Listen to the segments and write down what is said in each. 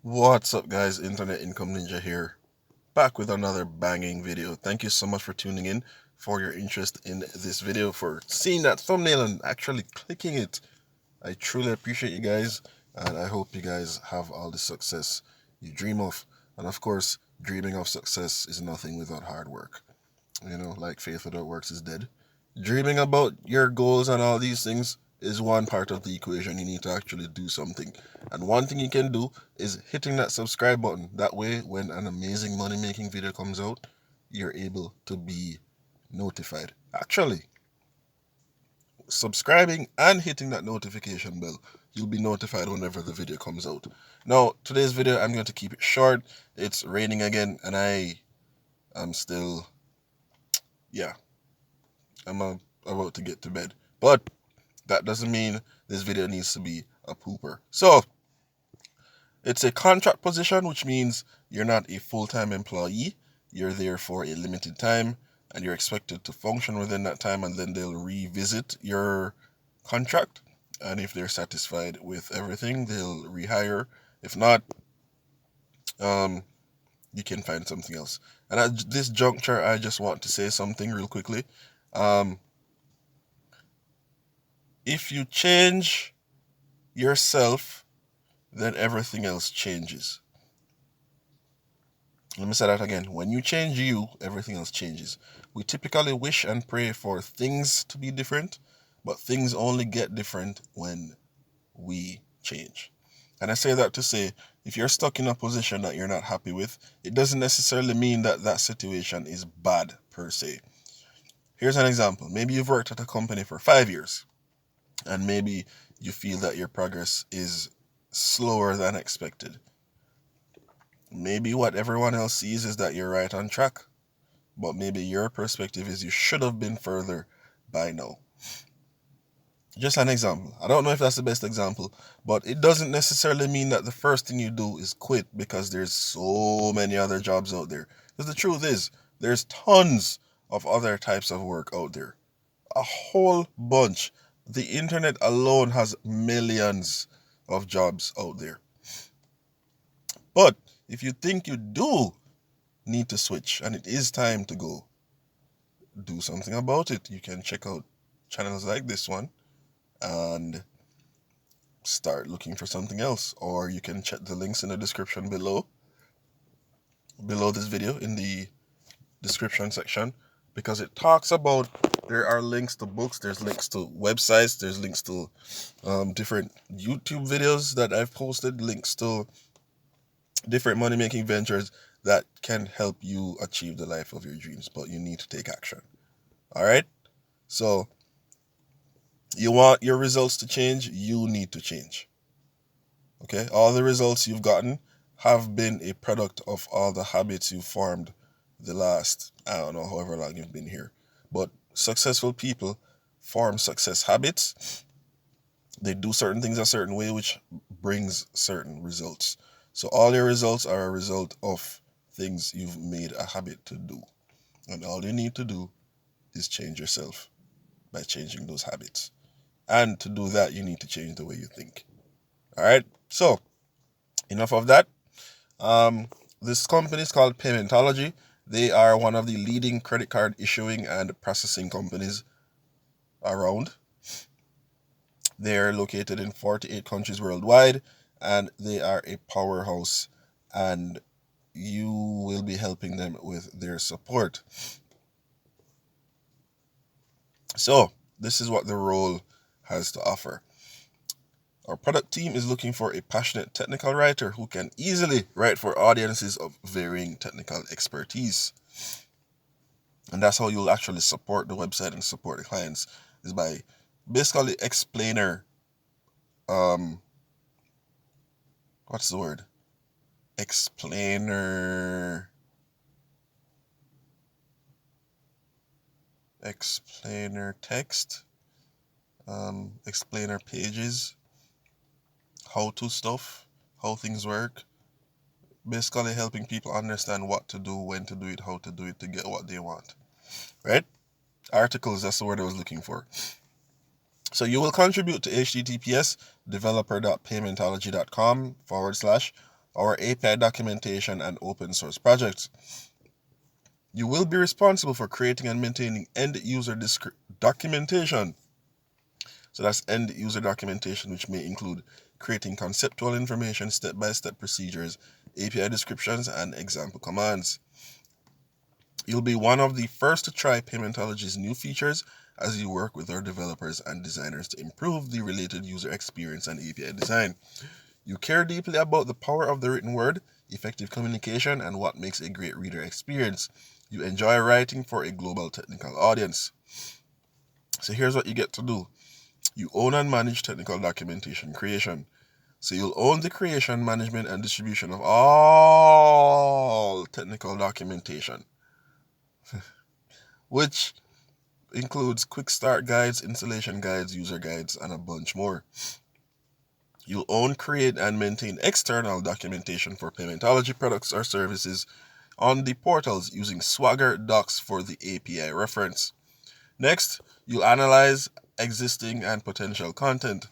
What's up, guys? Internet Income Ninja here, back with another banging video. Thank you so much for tuning in, for your interest in this video, for seeing that thumbnail and actually clicking it. I truly appreciate you guys, and I hope you guys have all the success you dream of. And of course, dreaming of success is nothing without hard work. Like faith without works is dead. Dreaming about your goals and all these things is one part of the equation. You need to actually do something. And one thing you can do is hitting that subscribe button. That way, when an amazing money making video comes out, you're able to be notified. Actually, subscribing and hitting that notification bell, you'll be notified whenever the video comes out. Now, today's video, I'm going to keep it short. It's raining again, and I am still, yeah, about to get to bed. But that doesn't mean this video needs to be a pooper. So, it's a contract position, which means you're not a full-time employee. You're there for a limited time, and you're expected to function within that time, and then they'll revisit your contract. And if they're satisfied with everything, they'll rehire. If not, you can find something else. And at this juncture, I just want to say something real quickly. If you change yourself, then everything else changes. Let me say that again. When you change you, everything else changes. We typically wish and pray for things to be different, but things only get different when we change. And I say that to say, if you're stuck in a position that you're not happy with, it doesn't necessarily mean that that situation is bad per se. Here's an example. Maybe you've worked at a company for 5 years, and maybe you feel that your progress is slower than expected. Maybe what everyone else sees is that you're right on track, but maybe your perspective is you should have been further by now. Just an example. I don't know if that's the best example, but it doesn't necessarily mean that the first thing you do is quit because there's so many other jobs out there. Because the truth is, there's tons of other types of work out there. A whole bunch. The internet alone has millions of jobs out there. But if you think you do need to switch and it is time to go, do something about it. You can check out channels like this one and start looking for something else, or you can check the links in the description below this video, in the description section, because it talks about, there are links to books, there's links to websites, there's links to different YouTube videos that I've posted, links to different money making ventures that can help you achieve the life of your dreams, but you need to take action. All right, so you want your results to change, you need to change. Okay, all the results you've gotten have been a product of all the habits you've formed the last, I don't know, however long you've been here. But successful people form success habits. They do certain things a certain way, which brings certain results. So all your results are a result of things you've made a habit to do. And all you need to do is change yourself by changing those habits. And to do that, you need to change the way you think. All right. So enough of that. This company is called Paymentology. They are one of the leading credit card issuing and processing companies around. They are located in 48 countries worldwide, and they are a powerhouse, and you will be helping them with their support. So this is what the role has to offer. Our product team is looking for a passionate technical writer who can easily write for audiences of varying technical expertise. And that's how you'll actually support the website and support the clients, is by basically explainer, what's the word? Explainer text, explainer pages, how-to stuff, how things work, basically helping people understand what to do, when to do it, how to do it to get what they want, right? Articles, that's the word I was looking for. So you will contribute to https developer.paymentology.com / our API documentation and open source projects. You will be responsible for creating and maintaining end user documentation. So that's end user documentation, which may include creating conceptual information, step-by-step procedures, API descriptions, and example commands. You'll be one of the first to try Paymentology's new features as you work with our developers and designers to improve the related user experience and API design. You care deeply about the power of the written word, effective communication, and what makes a great reader experience. You enjoy writing for a global technical audience. So here's what you get to do. You own and manage technical documentation creation. So you'll own the creation, management, and distribution of all technical documentation, which includes quick start guides, installation guides, user guides, and a bunch more. You'll own, create, and maintain external documentation for Paymentology products or services on the portals using Swagger docs for the API reference. Next, you'll analyze existing and potential content.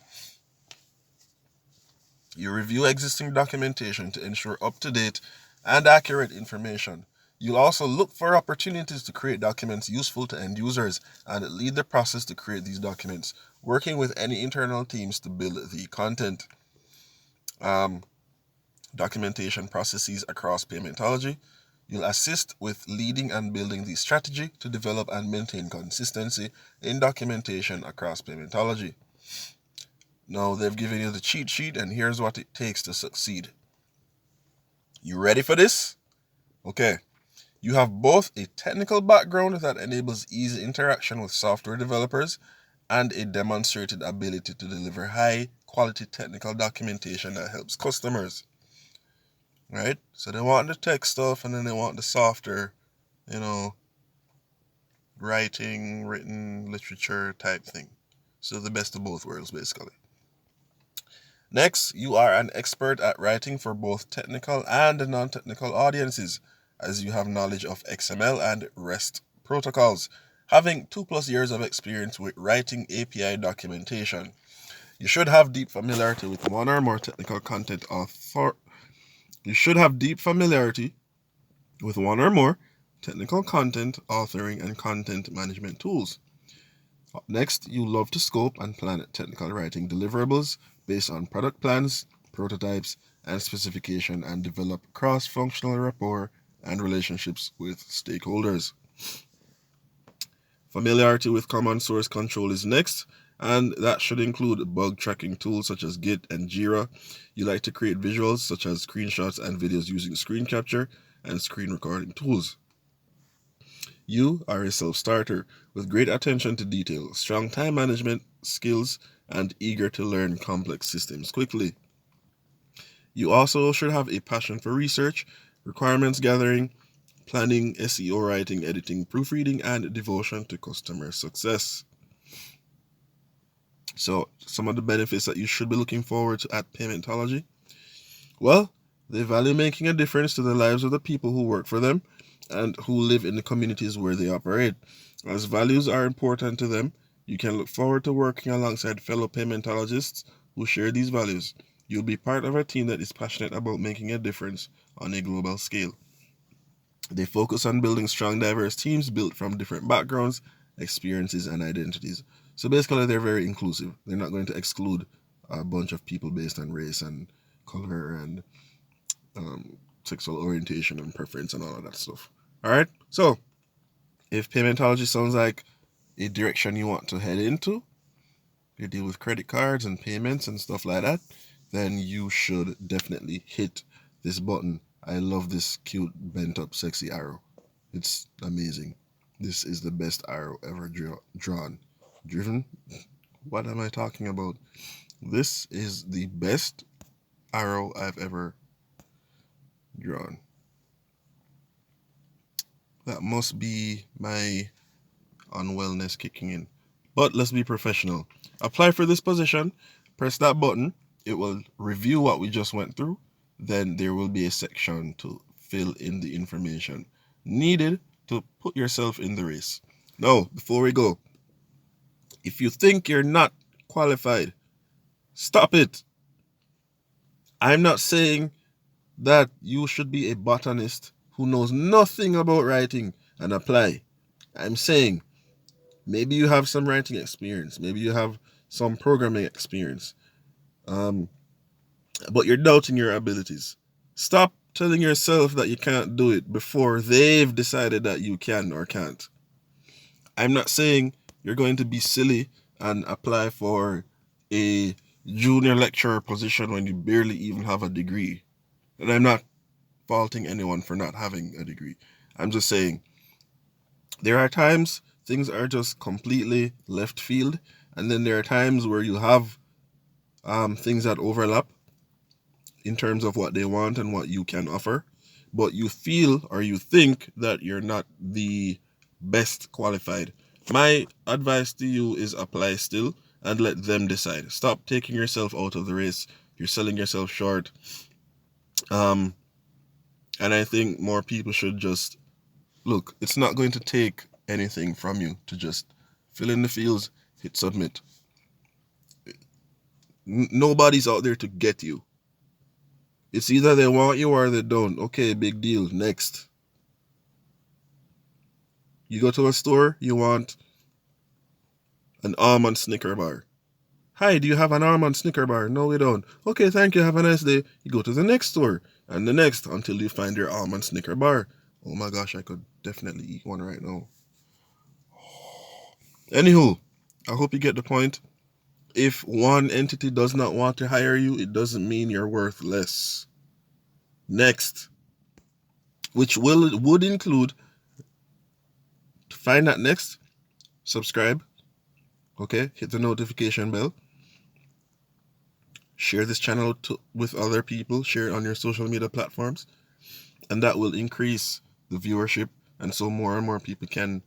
You review existing documentation to ensure up-to-date and accurate information. You'll also look for opportunities to create documents useful to end users and lead the process to create these documents, working with any internal teams to build the content. Documentation processes across Paymentology. You'll assist with leading and building the strategy to develop and maintain consistency in documentation across Paymentology. Now they've given you the cheat sheet, and here's what it takes to succeed. You ready for this? Okay. You have both a technical background that enables easy interaction with software developers and a demonstrated ability to deliver high quality technical documentation that helps customers. Right? So they want the tech stuff and then they want the softer, writing, written literature type thing. So the best of both worlds, basically. Next, you are an expert at writing for both technical and non-technical audiences, as you have knowledge of XML and REST protocols, having 2+ years of experience with writing API documentation. You should have deep familiarity with one or more technical content You should have deep familiarity with one or more technical content authoring and content management tools. Next, you love to scope and plan technical writing deliverables based on product plans, prototypes, and specification, and develop cross-functional rapport and relationships with stakeholders. Familiarity with common source control is next, and that should include bug tracking tools such as Git and Jira. You like to create visuals such as screenshots and videos using screen capture and screen recording tools. You are a self-starter with great attention to detail, strong time management skills, and eager to learn complex systems quickly. You also should have a passion for research, requirements gathering, planning, SEO writing, editing, proofreading, and devotion to customer success. So, some of the benefits that you should be looking forward to at Paymentology. Well, they value making a difference to the lives of the people who work for them and who live in the communities where they operate. As values are important to them, you can look forward to working alongside fellow Paymentologists who share these values. You'll be part of a team that is passionate about making a difference on a global scale. They focus on building strong, diverse teams built from different backgrounds, experiences, and identities. So basically, they're very inclusive. They're not going to exclude a bunch of people based on race and color and sexual orientation and preference and all of that stuff. All right. So if Paymentology sounds like a direction you want to head into, you deal with credit cards and payments and stuff like that, then you should definitely hit this button. I love this cute bent up sexy arrow. It's amazing. This is the best arrow ever drawn. Driven? What am I talking about? This is the best arrow I've ever drawn. That must be my unwellness kicking in. But let's be professional. Apply for this position, press that button. It will review what we just went through. Then there will be a section to fill in the information needed to put yourself in the race. Now, before we go, if you think you're not qualified, stop it. I'm not saying that you should be a botanist who knows nothing about writing and apply. I'm saying maybe you have some writing experience, maybe you have some programming experience, but you're doubting your abilities. Stop telling yourself that you can't do it before they've decided that you can or can't. I'm not saying you're going to be silly and apply for a junior lecturer position when you barely even have a degree. And I'm not faulting anyone for not having a degree. I'm just saying there are times things are just completely left field, and then there are times where you have things that overlap in terms of what they want and what you can offer, but you feel or you think that you're not the best qualified. My advice to you is apply still and let them decide. Stop taking yourself out of the race. You're selling yourself short. And I think more people should just look. It's not going to take anything from you to just fill in the fields, hit submit. Nobody's out there to get you. It's either they want you or they don't. Okay, big deal. Next. You go to a store, you want an almond Snicker bar. Hi, do you have an almond Snicker bar? No, we don't. Okay, thank you. Have a nice day. You go to the next store and the next until you find your almond Snicker bar. Oh my gosh, I could definitely eat one right now. Anywho, I hope you get the point. If one entity does not want to hire you, it doesn't mean you're worth less. Next, which would include, to find that next, subscribe. Okay, hit the notification bell. Share this channel with other people. Share it on your social media platforms, and that will increase the viewership, and so more and more people can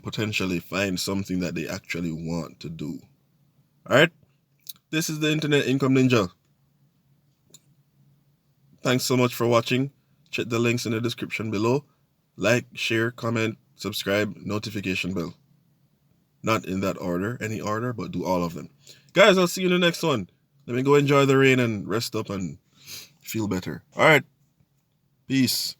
potentially find something that they actually want to do. All right, this is the Internet Income Ninja. Thanks so much for watching. Check the links in the description below. Like, share, comment, subscribe, notification bell. Not in that order, any order, but do all of them. Guys, I'll see you in the next one. Let me go enjoy the rain and rest up and feel better. All right. Peace.